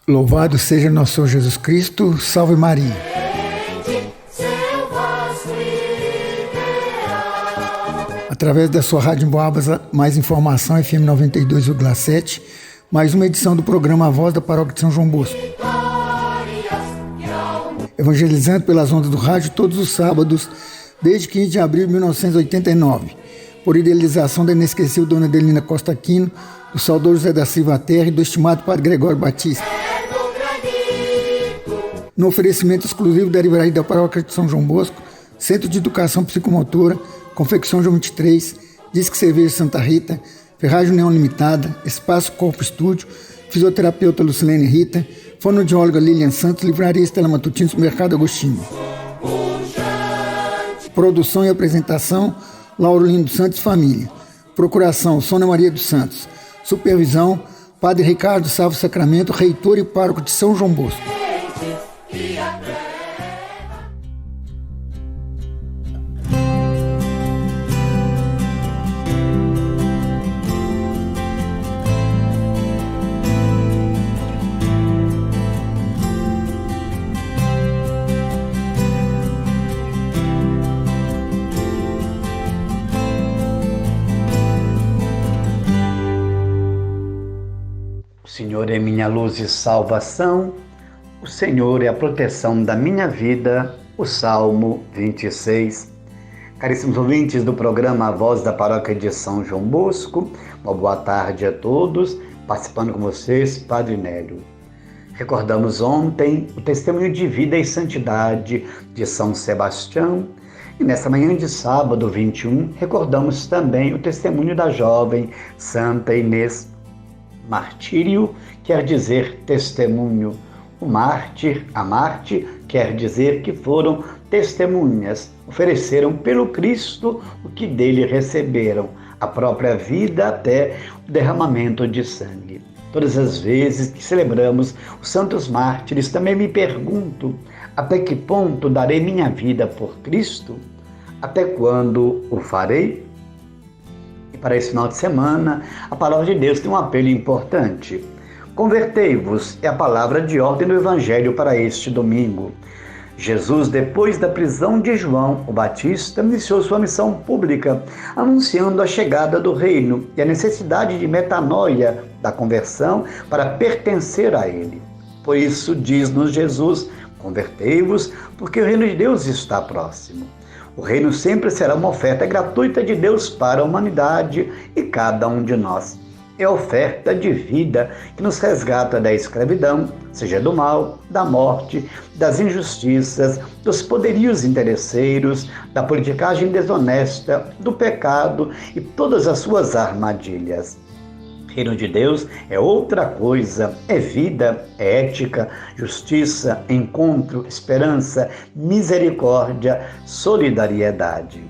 Louvado seja nosso Senhor Jesus Cristo, salve Maria. Através da sua Rádio Emboabas, mais informação, FM 92,7, mais uma edição do programa A Voz da Paróquia de São João Bosco. Evangelizando pelas ondas do rádio todos os sábados, desde 15 de abril de 1989, por idealização da inesquecível Dona Adelina Costa Aquino, do saudoso José da Silva Terra e do estimado Padre Gregório Batista. No oferecimento exclusivo da Livraria da Paróquia de São João Bosco, Centro de Educação Psicomotora, Confecção João 23, Disque Cerveja Santa Rita, Ferragem União Limitada, Espaço Corpo Estúdio, Fisioterapeuta Lucilene Rita, Fonoaudióloga Lilian Santos, Livraria Estela Matutino, Mercado Agostinho. Produção e apresentação, Lauro Lindo Santos Família. Procuração, Sônia Maria dos Santos. Supervisão, Padre Ricardo Salvo Sacramento, reitor e pároco de São João Bosco. O Senhor é minha luz e salvação, o Senhor é a proteção da minha vida, o Salmo 26. Caríssimos ouvintes do programa A Voz da Paróquia de São João Bosco, uma boa tarde a todos, participando com vocês, Padre Nélio. Recordamos ontem o testemunho de vida e santidade de São Sebastião, e nessa manhã de sábado 21, recordamos também o testemunho da jovem Santa Inês. Martírio quer dizer testemunho. O mártir, a mártir, quer dizer que foram testemunhas, ofereceram pelo Cristo o que dele receberam, a própria vida até o derramamento de sangue. Todas as vezes que celebramos os santos mártires, também me pergunto, até que ponto darei minha vida por Cristo? Até quando o farei? Para esse final de semana, a palavra de Deus tem um apelo importante. Convertei-vos é a palavra de ordem do Evangelho para este domingo. Jesus, depois da prisão de João o Batista, iniciou sua missão pública, anunciando a chegada do reino e a necessidade de metanoia, da conversão, para pertencer a ele. Por isso, diz-nos Jesus, convertei-vos, porque o reino de Deus está próximo. O reino sempre será uma oferta gratuita de Deus para a humanidade e cada um de nós. É a oferta de vida que nos resgata da escravidão, seja do mal, da morte, das injustiças, dos poderios interesseiros, da politicagem desonesta, do pecado e todas as suas armadilhas. Reino de Deus é outra coisa, é vida, é ética, justiça, encontro, esperança, misericórdia, solidariedade.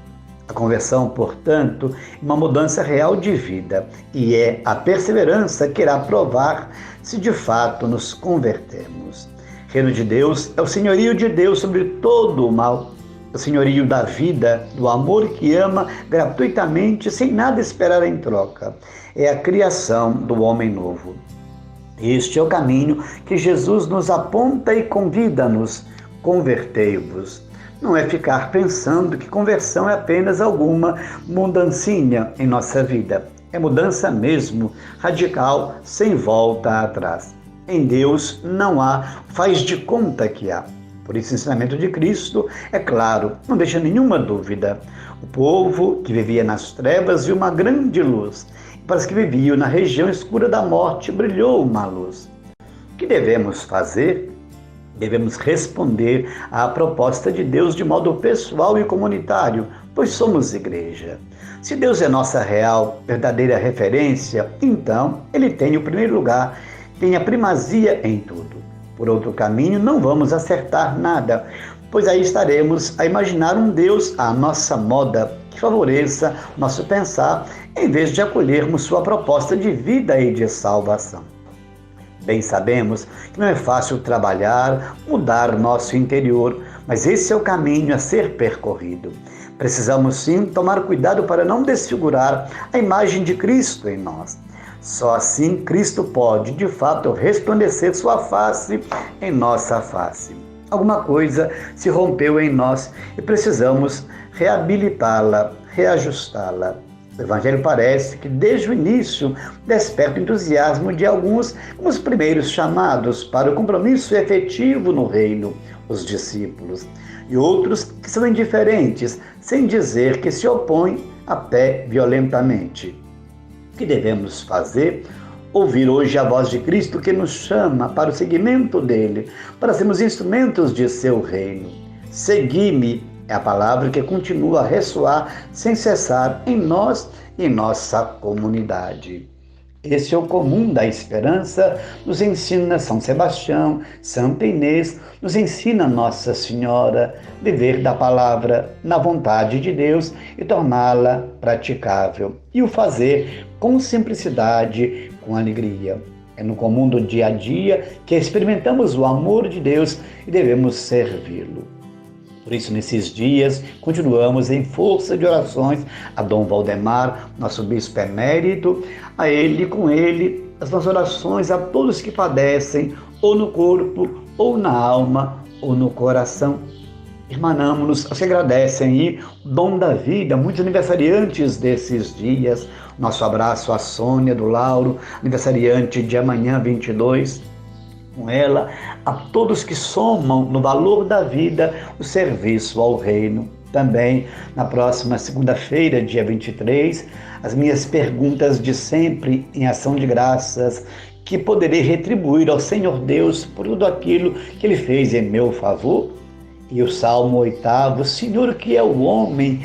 A conversão, portanto, é uma mudança real de vida e é a perseverança que irá provar se de fato nos convertemos. Reino de Deus é o senhorio de Deus sobre todo o mal, o senhorio da vida, do amor que ama gratuitamente, sem nada esperar em troca. É a criação do homem novo. Este é o caminho que Jesus nos aponta e convida-nos: convertei-vos. Não é ficar pensando que conversão é apenas alguma mudancinha em nossa vida. É mudança mesmo, radical, sem volta atrás. Em Deus não há faz de conta que há. Por isso, o ensinamento de Cristo, é claro, não deixa nenhuma dúvida. O povo que vivia nas trevas viu uma grande luz. E para os que viviam na região escura da morte, brilhou uma luz. O que devemos fazer? Devemos responder à proposta de Deus de modo pessoal e comunitário, pois somos igreja. Se Deus é nossa real, verdadeira referência, então Ele tem o primeiro lugar, tem a primazia em tudo. Por outro caminho, não vamos acertar nada, pois aí estaremos a imaginar um Deus à nossa moda, que favoreça nosso pensar, em vez de acolhermos sua proposta de vida e de salvação. Bem sabemos que não é fácil trabalhar, mudar nosso interior, mas esse é o caminho a ser percorrido. Precisamos sim tomar cuidado para não desfigurar a imagem de Cristo em nós. Só assim Cristo pode, de fato, resplandecer sua face em nossa face. Alguma coisa se rompeu em nós e precisamos reabilitá-la, reajustá-la. O Evangelho parece que, desde o início, desperta o entusiasmo de alguns como os primeiros chamados para o compromisso efetivo no reino, os discípulos, e outros que são indiferentes, sem dizer que se opõem até violentamente. O que devemos fazer? Ouvir hoje a voz de Cristo que nos chama para o seguimento dele, para sermos instrumentos de seu reino. Segui-me é a palavra que continua a ressoar sem cessar em nós e em nossa comunidade. Esse é o comum da esperança, nos ensina São Sebastião, Santa Inês, nos ensina Nossa Senhora, viver da palavra na vontade de Deus e torná-la praticável, e o fazer com simplicidade, com alegria. É no comum do dia a dia que experimentamos o amor de Deus e devemos servi-lo. Por isso, nesses dias, continuamos em força de orações a Dom Valdemar, nosso bispo emérito, a ele, com ele, as nossas orações a todos que padecem, ou no corpo, ou na alma, ou no coração. Irmanamo-nos, aos que agradecem aí o dom da vida, muitos aniversariantes desses dias. Nosso abraço à Sônia do Lauro, aniversariante de amanhã, 22. Com ela, a todos que somam no valor da vida o serviço ao reino. Também, na próxima segunda-feira, dia 23, as minhas perguntas de sempre em ação de graças, que poderei retribuir ao Senhor Deus por tudo aquilo que Ele fez em meu favor. E o Salmo 8º, Senhor, que é o homem,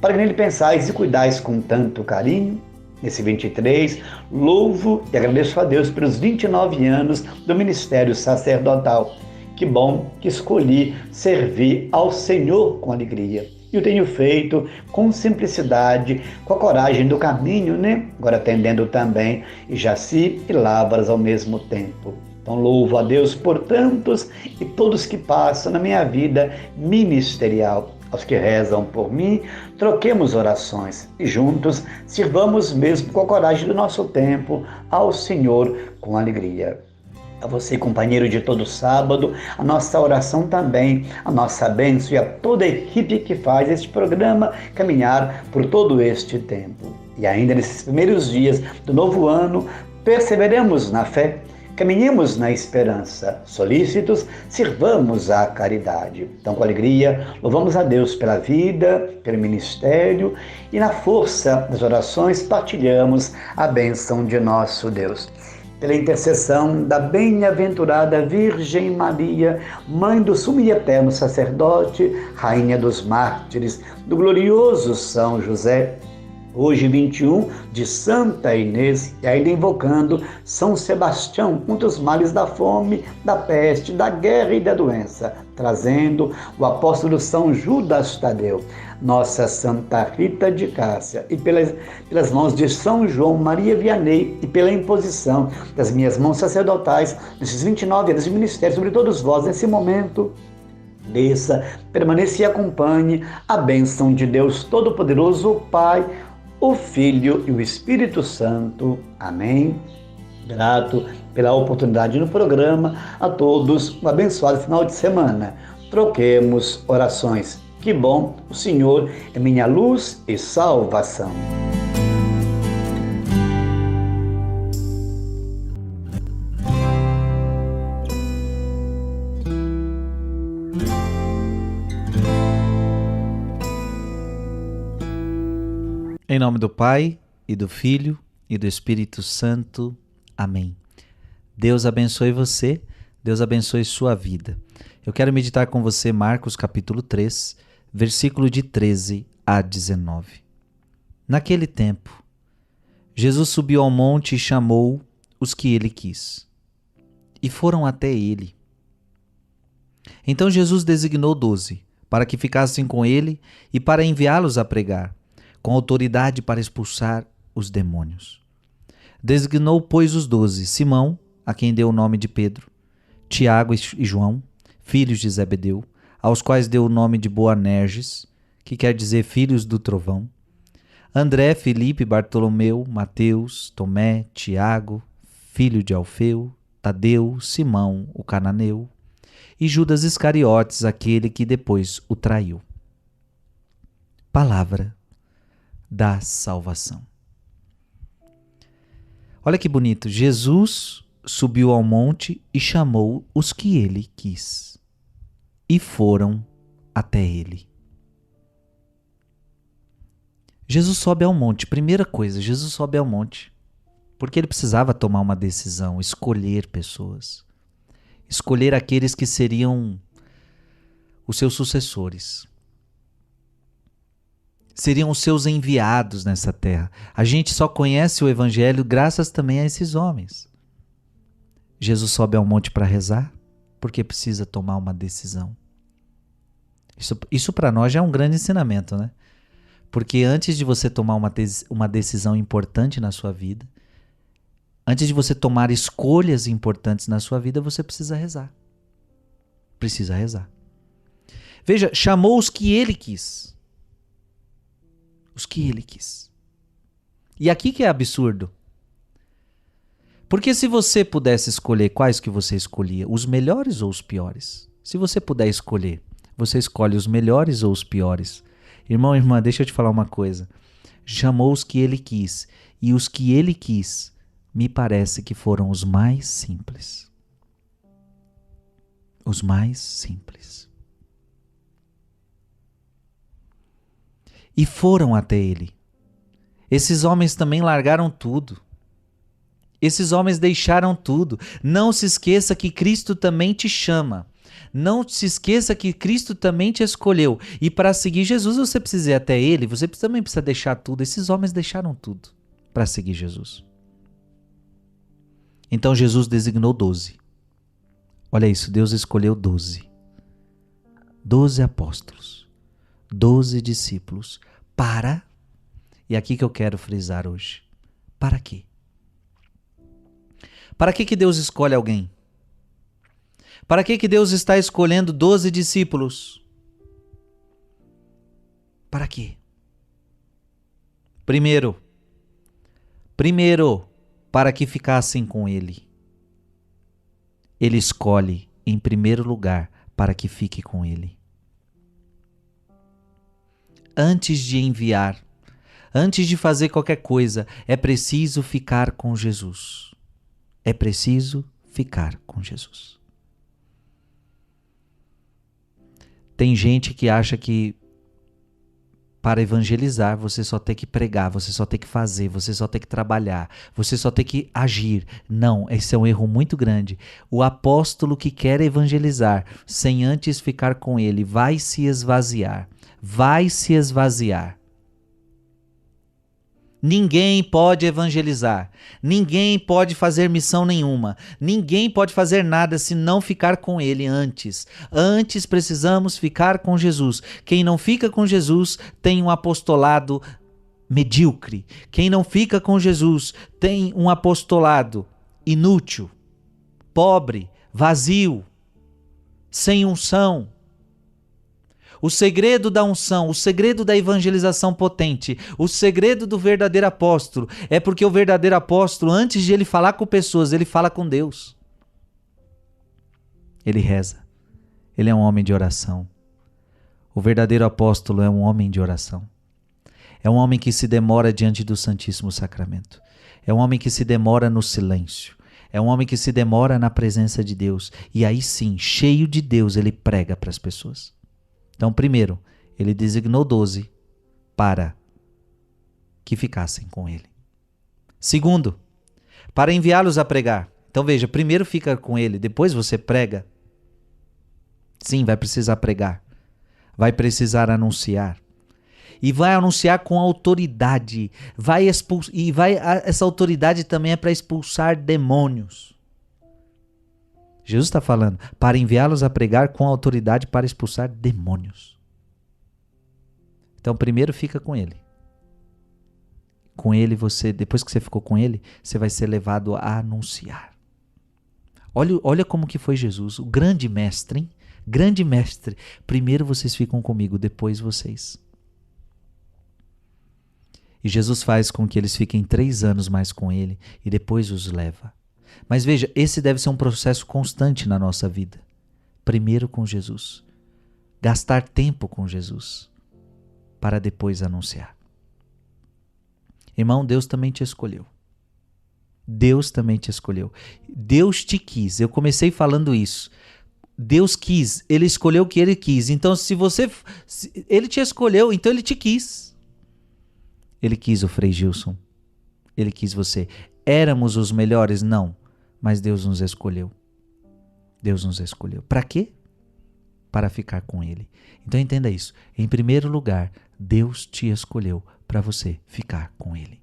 para que nele pensais e cuidais com tanto carinho. Nesse 23, louvo e agradeço a Deus pelos 29 anos do ministério sacerdotal. Que bom que escolhi servir ao Senhor com alegria. E o tenho feito com simplicidade, com a coragem do caminho, né? Agora atendendo também Jaci e Lavras ao mesmo tempo. Então louvo a Deus por tantos e todos que passam na minha vida ministerial. Aos que rezam por mim, troquemos orações e juntos sirvamos mesmo com a coragem do nosso tempo ao Senhor com alegria. A você, companheiro de todo sábado, a nossa oração também, a nossa bênção e a toda a equipe que faz este programa caminhar por todo este tempo. E ainda nesses primeiros dias do novo ano, perseveremos na fé, caminhemos na esperança, solícitos, sirvamos a caridade. Então, com alegria, louvamos a Deus pela vida, pelo ministério e na força das orações partilhamos a bênção de nosso Deus. Pela intercessão da bem-aventurada Virgem Maria, Mãe do sumo e eterno sacerdote, Rainha dos mártires, do glorioso São José, hoje 21 de Santa Inês, e ainda invocando São Sebastião contra os males da fome, da peste, da guerra e da doença, trazendo o apóstolo São Judas Tadeu, nossa Santa Rita de Cássia, e pelas mãos de São João Maria Vianney, e pela imposição das minhas mãos sacerdotais, nesses 29 anos de ministério, sobre todos vós, nesse momento, desça, permaneça e acompanhe a bênção de Deus Todo-Poderoso, o Pai, o Filho e o Espírito Santo. Amém. Grato pela oportunidade no programa, a todos um abençoado final de semana. Troquemos orações. Que bom, o Senhor é minha luz e salvação. Em nome do Pai, e do Filho, e do Espírito Santo. Amém. Deus abençoe você, Deus abençoe sua vida. Eu quero meditar com você Marcos capítulo 3, versículo de 13 a 19. Naquele tempo, Jesus subiu ao monte e chamou os que ele quis, e foram até ele. Então Jesus designou 12, para que ficassem com ele e para enviá-los a pregar, com autoridade para expulsar os demônios. Designou, pois, os 12, Simão, a quem deu o nome de Pedro, Tiago e João, filhos de Zebedeu, aos quais deu o nome de Boanerges, que quer dizer filhos do trovão, André, Felipe, Bartolomeu, Mateus, Tomé, Tiago, filho de Alfeu, Tadeu, Simão, o cananeu, e Judas Iscariotes, aquele que depois o traiu. Palavra da salvação. Olha que bonito, Jesus subiu ao monte e chamou os que ele quis, e foram até ele. Jesus sobe ao monte, primeira coisa, Jesus sobe ao monte, porque ele precisava tomar uma decisão, escolher pessoas, escolher aqueles que seriam os seus sucessores, seriam os seus enviados nessa terra. A gente só conhece o evangelho graças também a esses homens. Jesus sobe ao monte para rezar, porque precisa tomar uma decisão. Isso para nós já é um grande ensinamento, né? Porque antes de você tomar uma decisão importante na sua vida, antes de você tomar escolhas importantes na sua vida, você precisa rezar. Precisa rezar. Veja, chamou os que ele quis. Os que ele quis. E aqui que é absurdo. Porque se você pudesse escolher quais que você escolhia, os melhores ou os piores? Se você puder escolher, você escolhe os melhores ou os piores? Irmão, irmã, deixa eu te falar uma coisa. Chamou os que ele quis, e os que ele quis, me parece que foram os mais simples. Os mais simples. E foram até ele. Esses homens também largaram tudo. Esses homens deixaram tudo. Não se esqueça que Cristo também te chama. Não se esqueça que Cristo também te escolheu. E para seguir Jesus você precisa ir até ele. Você também precisa deixar tudo. Esses homens deixaram tudo para seguir Jesus. Então Jesus designou 12. Olha isso, Deus escolheu 12. 12 apóstolos. 12 discípulos. Para, e aqui que eu quero frisar hoje. Para quê? Para que Deus escolhe alguém? Para que Deus está escolhendo 12 discípulos? Para quê? Primeiro, para que ficassem com ele. Ele escolhe, em primeiro lugar, para que fique com ele. Antes de enviar, antes de fazer qualquer coisa, é preciso ficar com Jesus. É preciso ficar com Jesus. Tem gente que acha que para evangelizar você só tem que pregar, você só tem que fazer, você só tem que trabalhar, você só tem que agir. Não, esse é um erro muito grande. O apóstolo que quer evangelizar sem antes ficar com ele vai se esvaziar. Vai se esvaziar. Ninguém pode evangelizar, ninguém pode fazer missão nenhuma, ninguém pode fazer nada se não ficar com ele antes. Antes precisamos ficar com Jesus. Quem não fica com Jesus tem um apostolado medíocre. Quem não fica com Jesus tem um apostolado inútil, pobre, vazio, sem unção. O segredo da unção, o segredo da evangelização potente, o segredo do verdadeiro apóstolo é porque o verdadeiro apóstolo, antes de ele falar com pessoas, ele fala com Deus. Ele reza. Ele é um homem de oração. O verdadeiro apóstolo é um homem de oração. É um homem que se demora diante do Santíssimo Sacramento. É um homem que se demora no silêncio. É um homem que se demora na presença de Deus. E aí sim, cheio de Deus, ele prega para as pessoas. Então, primeiro, ele designou 12 para que ficassem com ele. Segundo, para enviá-los a pregar. Então veja, primeiro fica com ele, depois você prega. Sim, vai precisar pregar. Vai precisar anunciar. E vai anunciar com autoridade. Essa autoridade também é para expulsar demônios. Jesus está falando para enviá-los a pregar com autoridade para expulsar demônios. Então, primeiro fica com ele. Com ele, depois que você ficou com ele, você vai ser levado a anunciar. Olha como que foi Jesus, o grande mestre, hein? Grande mestre. Primeiro vocês ficam comigo, depois vocês. E Jesus faz com que eles fiquem 3 anos mais com ele e depois os leva. Mas veja, esse deve ser um processo constante na nossa vida. Primeiro com Jesus. Gastar tempo com Jesus para depois anunciar. Irmão, Deus também te escolheu. Deus também te escolheu. Deus te quis. Eu comecei falando isso. Deus quis. Ele escolheu o que ele quis. Então, ele te escolheu, então ele te quis. Ele quis o Frei Gilson. Ele quis você. Éramos os melhores? Não. Mas Deus nos escolheu. Deus nos escolheu. Para quê? Para ficar com ele. Então entenda isso. Em primeiro lugar, Deus te escolheu para você ficar com ele.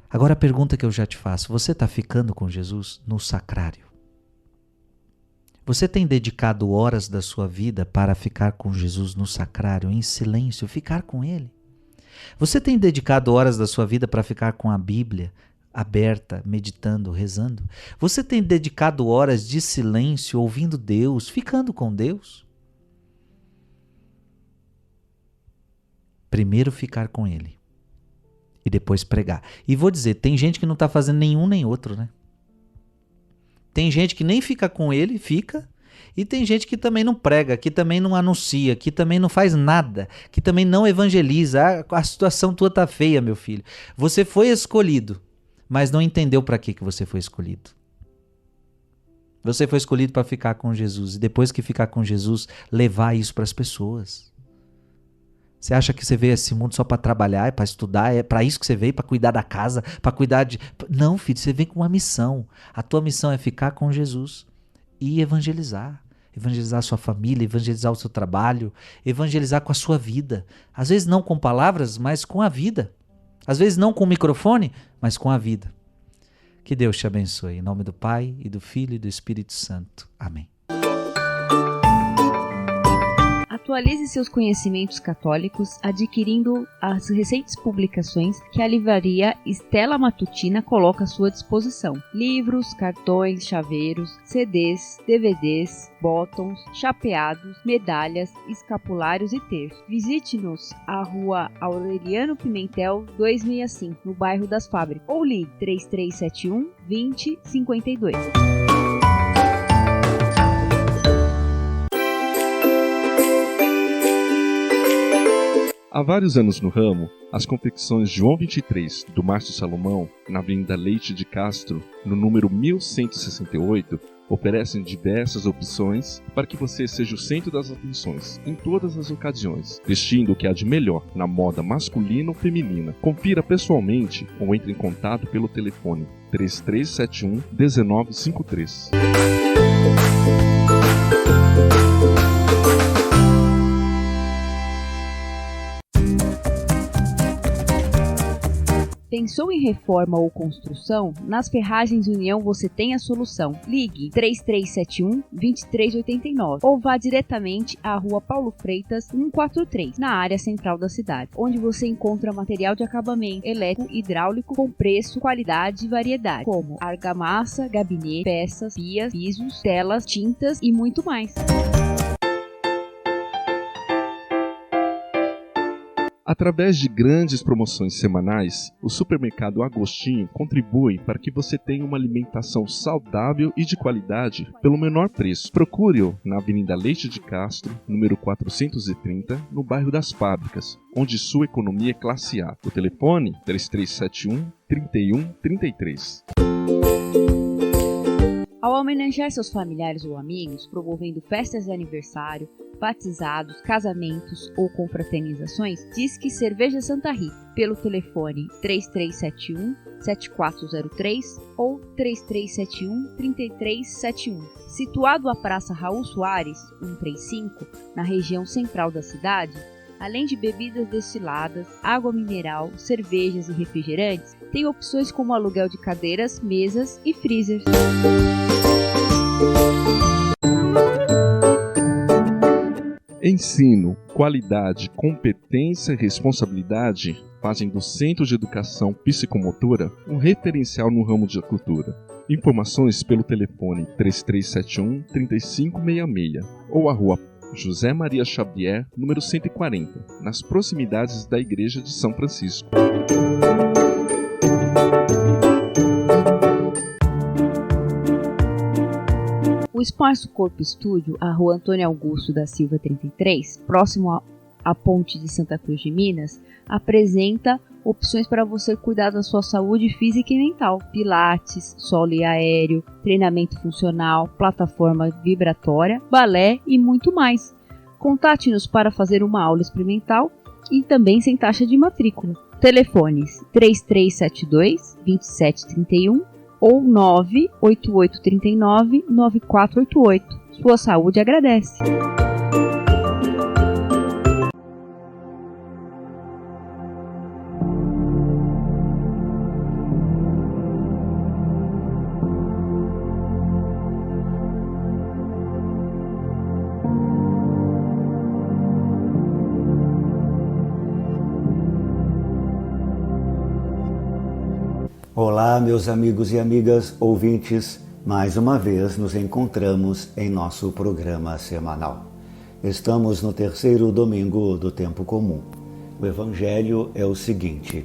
Agora a pergunta que eu já te faço. Você está ficando com Jesus no sacrário? Você tem dedicado horas da sua vida para ficar com Jesus no sacrário, em silêncio, ficar com ele? Você tem dedicado horas da sua vida para ficar com a Bíblia aberta, meditando, rezando? Você tem dedicado horas de silêncio, ouvindo Deus, ficando com Deus? Primeiro ficar com Ele e depois pregar. E vou dizer, tem gente que não está fazendo nenhum nem outro, né? Tem gente que nem fica com Ele, fica. E tem gente que também não prega, que também não anuncia, que também não faz nada, que também não evangeliza. A situação tua tá feia, meu filho. Você foi escolhido, mas não entendeu para que você foi escolhido. Você foi escolhido para ficar com Jesus e depois que ficar com Jesus, levar isso para as pessoas. Você acha que você veio a esse mundo só para trabalhar, para estudar? É para isso que você veio, para cuidar da casa, para cuidar de... Não, filho, você vem com uma missão. A tua missão é ficar com Jesus e evangelizar. Evangelizar a sua família, evangelizar o seu trabalho, evangelizar com a sua vida. Às vezes não com palavras, mas com a vida. Às vezes não com o microfone, mas com a vida. Que Deus te abençoe. Em nome do Pai, e do Filho e do Espírito Santo. Amém. Atualize seus conhecimentos católicos adquirindo as recentes publicações que a livraria Stella Matutina coloca à sua disposição. Livros, cartões, chaveiros, CDs, DVDs, botões, chapeados, medalhas, escapulários e terços. Visite-nos à Rua Aureliano Pimentel 265, no bairro das Fábricas, ou ligue 3371 2052. Há vários anos no ramo, as confecções João 23, do Márcio Salomão, na Avenida Leite de Castro, no número 1168, oferecem diversas opções para que você seja o centro das atenções em todas as ocasiões, vestindo o que há de melhor na moda masculina ou feminina. Confira pessoalmente ou entre em contato pelo telefone 3371 1953. Pensou em reforma ou construção? Nas Ferragens União você tem a solução. Ligue 3371-2389 ou vá diretamente à Rua Paulo Freitas 143, na área central da cidade, onde você encontra material de acabamento elétrico e hidráulico com preço, qualidade e variedade, como argamassa, gabinete, peças, pias, pisos, telas, tintas e muito mais. Através de grandes promoções semanais, o Supermercado Agostinho contribui para que você tenha uma alimentação saudável e de qualidade pelo menor preço. Procure-o na Avenida Leite de Castro, número 430, no bairro das Fábricas, onde sua economia é classe A. O telefone 3371-3133. Ao homenagear seus familiares ou amigos, promovendo festas de aniversário, batizados, casamentos ou confraternizações, Disque Cerveja Santa Rita, pelo telefone 3371-7403 ou 3371-3371. Situado à Praça Raul Soares, 135, na região central da cidade, além de bebidas destiladas, água mineral, cervejas e refrigerantes, tem opções como aluguel de cadeiras, mesas e freezers. Ensino, qualidade, competência e responsabilidade fazem do Centro de Educação Psicomotora um referencial no ramo de cultura. Informações pelo telefone 3371-3566 ou a Rua José Maria Xavier, número 140, nas proximidades da Igreja de São Francisco. O Espaço Corpo Estúdio, a Rua Antônio Augusto da Silva 33, próximo à Ponte de Santa Cruz de Minas, apresenta opções para você cuidar da sua saúde física e mental. Pilates, solo e aéreo, treinamento funcional, plataforma vibratória, balé e muito mais. Contate-nos para fazer uma aula experimental e também sem taxa de matrícula. Telefones 3372-2731 ou 98839-9488. Sua saúde agradece. Olá, meus amigos e amigas ouvintes, mais uma vez nos encontramos em nosso programa semanal. Estamos no terceiro domingo do tempo comum. O Evangelho é o seguinte: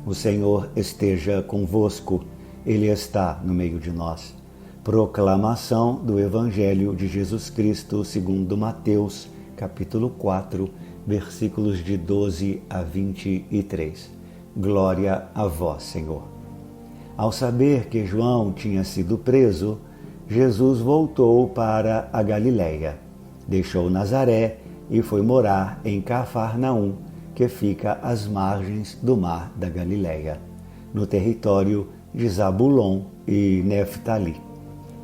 o Senhor esteja convosco, Ele está no meio de nós. Proclamação do Evangelho de Jesus Cristo segundo Mateus, capítulo 4, versículos de 12 a 23. Glória a vós, Senhor. Ao saber que João tinha sido preso, Jesus voltou para a Galiléia, deixou Nazaré e foi morar em Cafarnaum, que fica às margens do mar da Galiléia, no território de Zabulon e Neftali,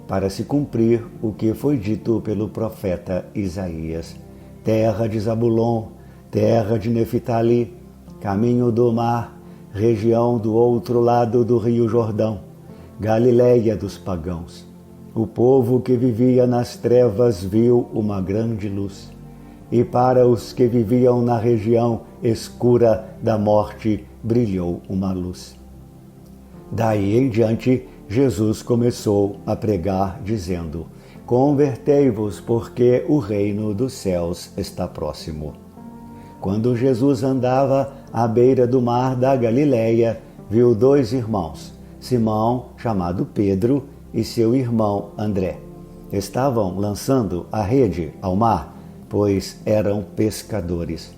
para se cumprir o que foi dito pelo profeta Isaías: terra de Zabulon, terra de Neftali, caminho do mar, região do outro lado do rio Jordão, Galiléia dos pagãos. O povo que vivia nas trevas viu uma grande luz, e para os que viviam na região escura da morte brilhou uma luz. Daí em diante, Jesus começou a pregar, dizendo: convertei-vos, porque o reino dos céus está próximo. Quando Jesus andava à beira do mar da Galiléia, viu dois irmãos, Simão, chamado Pedro, e seu irmão André. Estavam lançando a rede ao mar, pois eram pescadores.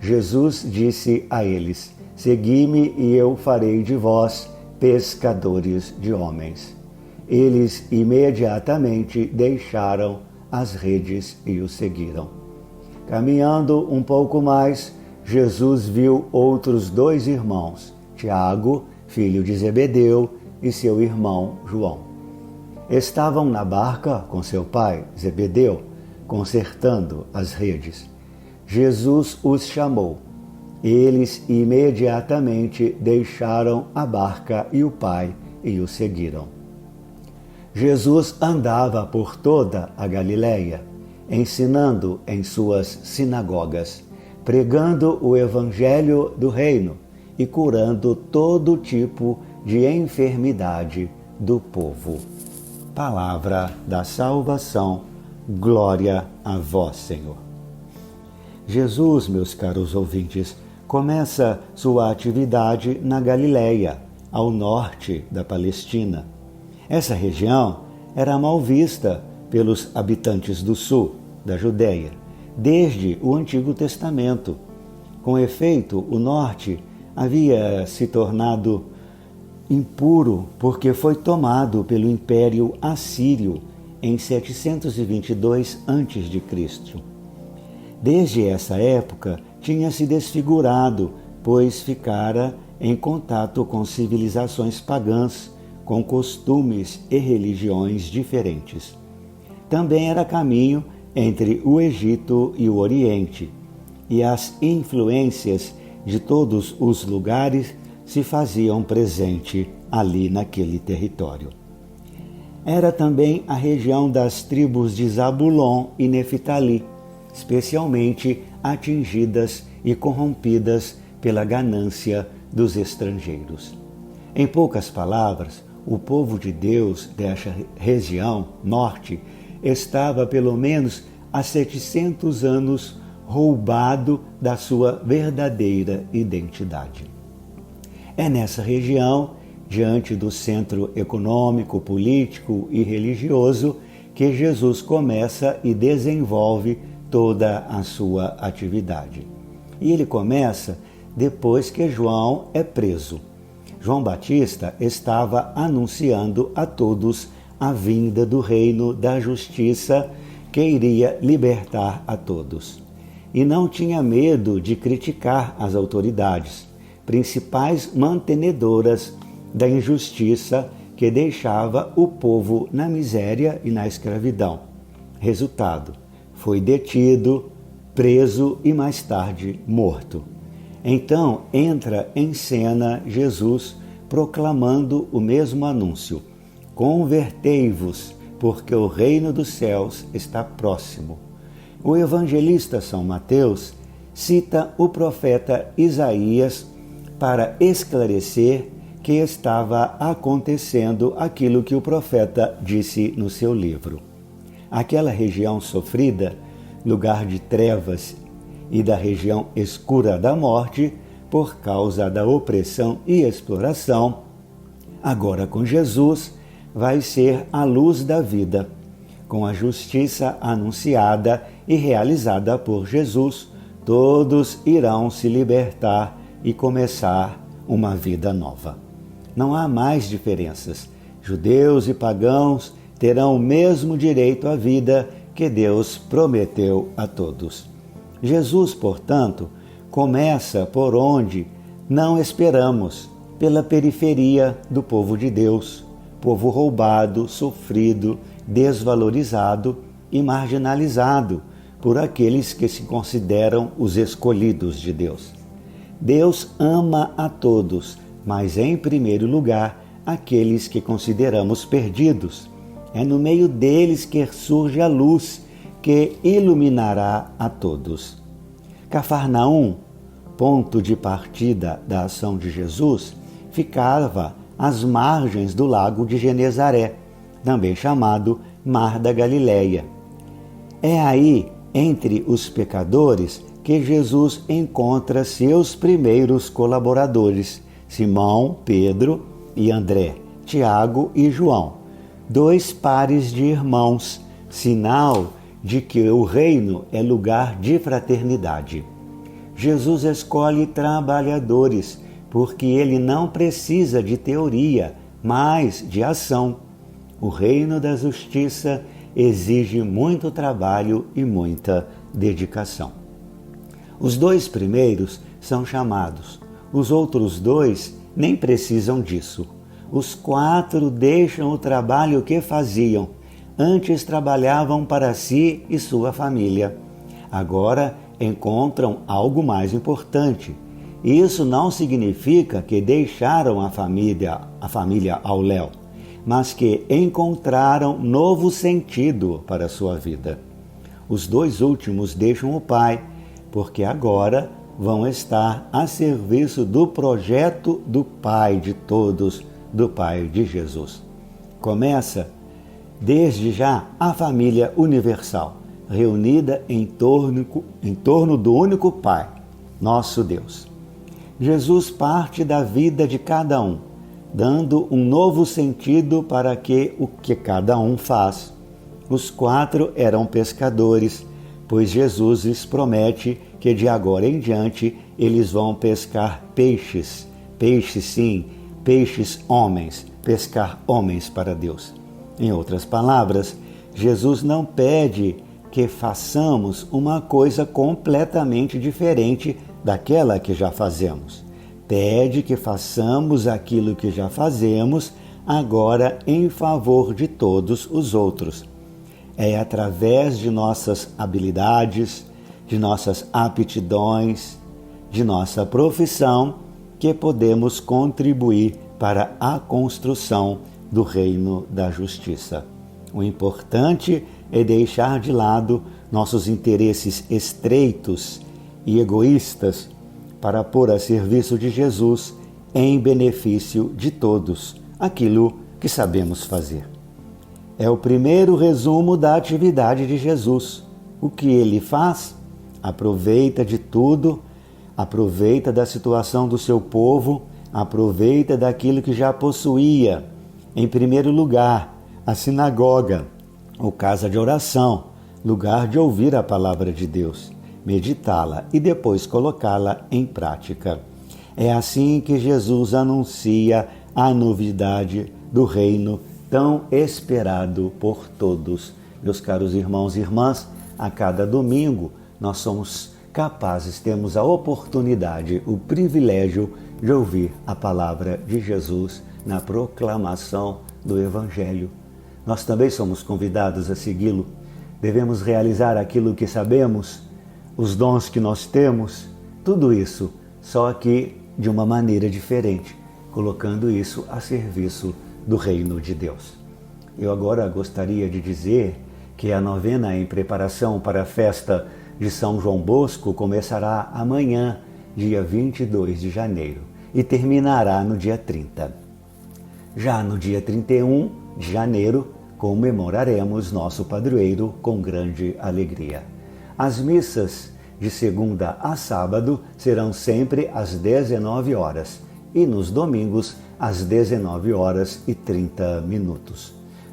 Jesus disse a eles: segui-me e eu farei de vós pescadores de homens. Eles imediatamente deixaram as redes e o seguiram. Caminhando um pouco mais, Jesus viu outros dois irmãos, Tiago, filho de Zebedeu, e seu irmão João. Estavam na barca com seu pai, Zebedeu, consertando as redes. Jesus os chamou. Eles imediatamente deixaram a barca e o pai e o seguiram. Jesus andava por toda a Galiléia, ensinando em suas sinagogas, pregando o evangelho do reino e curando todo tipo de enfermidade do povo. Palavra da salvação, glória a vós, Senhor. Jesus, meus caros ouvintes, começa sua atividade na Galiléia, ao norte da Palestina. Essa região era mal vista pelos habitantes do sul da Judéia, desde o Antigo Testamento. Com efeito, o norte havia se tornado impuro porque foi tomado pelo Império Assírio em 722 a.C. Desde essa época, tinha se desfigurado, pois ficara em contato com civilizações pagãs, com costumes e religiões diferentes. Também era caminho entre o Egito e o Oriente, e as influências de todos os lugares se faziam presente ali naquele território. Era também a região das tribos de Zabulon e Neftali, especialmente atingidas e corrompidas pela ganância dos estrangeiros. Em poucas palavras, o povo de Deus desta região norte estava pelo menos há 700 anos roubado da sua verdadeira identidade. É nessa região, diante do centro econômico, político e religioso, que Jesus começa e desenvolve toda a sua atividade. E ele começa depois que João é preso. João Batista estava anunciando a todos a vinda do reino da justiça que iria libertar a todos. E não tinha medo de criticar as autoridades, principais mantenedoras da injustiça que deixava o povo na miséria e na escravidão. Resultado, foi detido, preso e mais tarde morto. Então entra em cena Jesus proclamando o mesmo anúncio: convertei-vos, porque o reino dos céus está próximo. O evangelista São Mateus cita o profeta Isaías para esclarecer que estava acontecendo aquilo que o profeta disse no seu livro. Aquela região sofrida, lugar de trevas e da região escura da morte, por causa da opressão e exploração, agora com Jesus vai ser a luz da vida. Com a justiça anunciada e realizada por Jesus, todos irão se libertar e começar uma vida nova. Não há mais diferenças. Judeus e pagãos terão o mesmo direito à vida que Deus prometeu a todos. Jesus, portanto, começa por onde não esperamos, pela periferia do povo de Deus, povo roubado, sofrido, desvalorizado e marginalizado por aqueles que se consideram os escolhidos de Deus. Deus ama a todos, mas em primeiro lugar aqueles que consideramos perdidos. É no meio deles que surge a luz que iluminará a todos. Cafarnaum, ponto de partida da ação de Jesus, ficava às margens do lago de Genezaré, também chamado Mar da Galileia. É aí, entre os pecadores, que Jesus encontra seus primeiros colaboradores, Simão, Pedro e André, Tiago e João, 2 pares de irmãos, sinal de que o reino é lugar de fraternidade. Jesus escolhe trabalhadores, porque ele não precisa de teoria, mas de ação. O reino da justiça exige muito trabalho e muita dedicação. Os 2 primeiros são chamados, os outros 2 nem precisam disso. Os 4 deixam o trabalho que faziam. Antes trabalhavam para si e sua família. Agora encontram algo mais importante. Isso não significa que deixaram a família ao léu, mas que encontraram novo sentido para a sua vida. Os 2 últimos deixam o Pai, porque agora vão estar a serviço do projeto do Pai de todos, do Pai de Jesus. Começa, desde já, a família universal, reunida em torno do único Pai, nosso Deus. Jesus parte da vida de cada um, dando um novo sentido para o que cada um faz. Os 4 eram pescadores, pois Jesus lhes promete que de agora em diante eles vão pescar peixes. Peixes sim, peixes homens, pescar homens para Deus. Em outras palavras, Jesus não pede que façamos uma coisa completamente diferente daquela que já fazemos. Pede que façamos aquilo que já fazemos agora em favor de todos os outros. É através de nossas habilidades, de nossas aptidões, de nossa profissão que podemos contribuir para a construção do reino da justiça. O importante é deixar de lado nossos interesses estreitos e egoístas para pôr a serviço de Jesus em benefício de todos, aquilo que sabemos fazer. É o primeiro resumo da atividade de Jesus, O que ele faz? Aproveita de tudo, aproveita da situação do seu povo, aproveita daquilo que já possuía. Em primeiro lugar, a sinagoga, ou casa de oração, lugar de ouvir a palavra de Deus, meditá-la e depois colocá-la em prática. É assim que Jesus anuncia a novidade do reino tão esperado por todos. Meus caros irmãos e irmãs, a cada domingo nós somos capazes, temos a oportunidade, o privilégio de ouvir a palavra de Jesus na proclamação do Evangelho. Nós também somos convidados a segui-lo. Devemos realizar aquilo que sabemos, os dons que nós temos, tudo isso, só que de uma maneira diferente, colocando isso a serviço do reino de Deus. Eu agora gostaria de dizer que a novena em preparação para a festa de São João Bosco começará amanhã, dia 22 de janeiro, e terminará no dia 30. Já no dia 31 de janeiro, comemoraremos nosso padroeiro com grande alegria. As missas de segunda a sábado serão sempre às 19 horas e nos domingos às 19h30.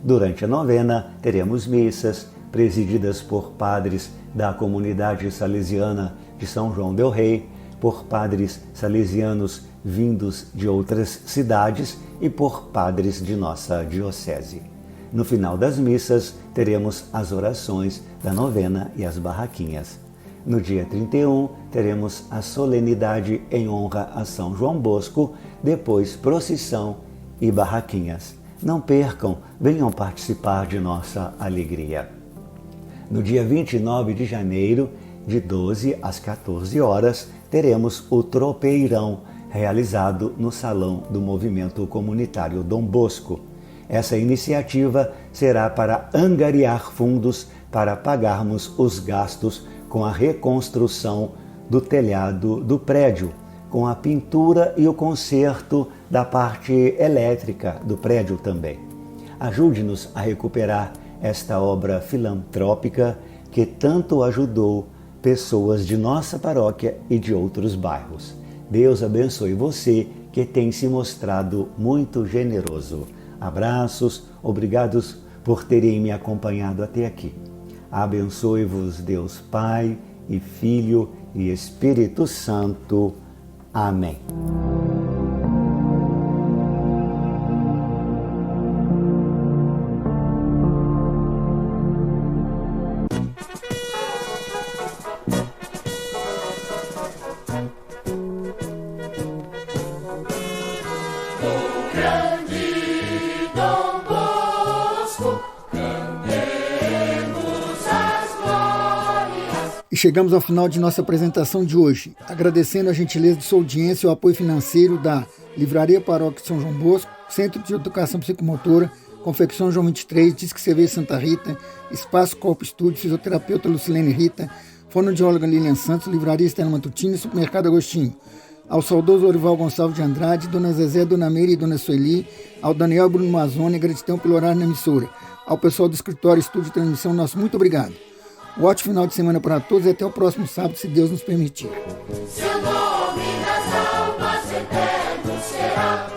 Durante a novena teremos missas presididas por padres da comunidade salesiana de São João del Rei, por padres salesianos vindos de outras cidades e por padres de nossa diocese. No final das missas, teremos as orações da novena e as barraquinhas. No dia 31, teremos a solenidade em honra a São João Bosco, depois procissão e barraquinhas. Não percam, venham participar de nossa alegria. No dia 29 de janeiro, de 12 às 14 horas, teremos o tropeirão, realizado no Salão do Movimento Comunitário Dom Bosco. Essa iniciativa será para angariar fundos para pagarmos os gastos com a reconstrução do telhado do prédio, com a pintura e o conserto da parte elétrica do prédio também. Ajude-nos a recuperar esta obra filantrópica que tanto ajudou pessoas de nossa paróquia e de outros bairros. Deus abençoe você que tem se mostrado muito generoso. Abraços, obrigados por terem me acompanhado até aqui. Abençoe-vos Deus Pai e Filho e Espírito Santo. Amém. E chegamos ao final de nossa apresentação de hoje, agradecendo a gentileza de sua audiência e o apoio financeiro da Livraria Paróquia de São João Bosco, Centro de Educação Psicomotora, Confecção João 23, Disque Cerveja Santa Rita, Espaço Corpo Estúdio, Fisioterapeuta Lucilene Rita, Fonoaudióloga Lilian Santos, Livraria Estela Matutina e Supermercado Agostinho. Ao saudoso Orival Gonçalves de Andrade, Dona Zezé, Dona Meire e Dona Sueli, ao Daniel Bruno Mazzoni, gratidão pelo horário na emissora. Ao pessoal do escritório, estúdio e transmissão, nosso muito obrigado. Um ótimo final de semana para todos e até o próximo sábado, se Deus nos permitir. Seu nome nas almas eterno será.